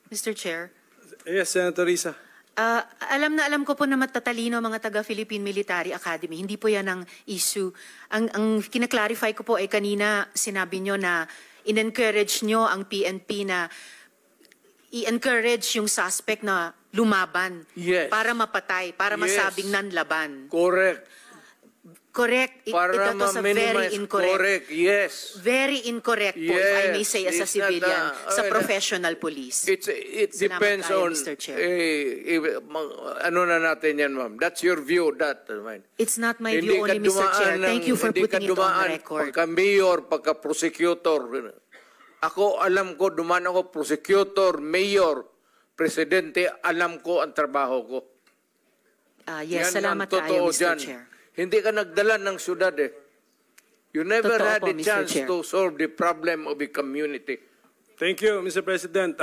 Mr. Chair. Yes, Senator Risa. Alam ko po na matatalino mga taga-Philippine Military Academy. Hindi po yan ang issue. Ang kinaklarify ko po ay kanina sinabi nyo na in-encourage nyo ang PNP na i-encourage yung suspect na lumaban. Yes. Para mapatay, para masabing nanlaban. Correct. Correct. Para Ito sa very incorrect. Correct, yes. Very incorrect po, if I may say, as a It's civilian, not, sa professional police. It Salamat depends tayo, on, Mr. Chair. ano na natin yan, ma'am. That's your view, that. It's not my view only, Mr. Chair. Thank you for putting it on the record. Pagka-mayor, pagka-prosecutor. Ako, alam ko, dumaan ako, prosecutor, mayor, presidente, alam ko ang trabaho ko. Yes, Yan salamat ang totoo tayo, Mr. dyan. Chair. Hindi ka nagdala ng syudad eh. You never Totoo had po, a Mr. chance Chair. to solve the problem of the community. Thank you, Mr. President.